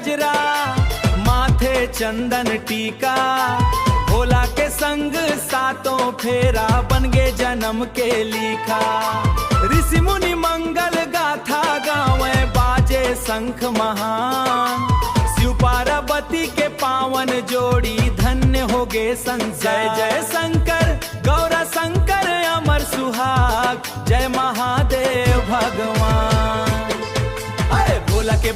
गजरा, माथे चंदन टीका, भोला के संग सातों फेरा बन गे जन्म के लिखा। ऋषि मुनि मंगल गाथा गावे बाजे शंख महान, शिव पार्वती के पावन जोड़ी धन्य हो गे संसार। जय जय शंकर गौरा शंकर अमर सुहाग, जय महादेव भगवान। अरे भोला के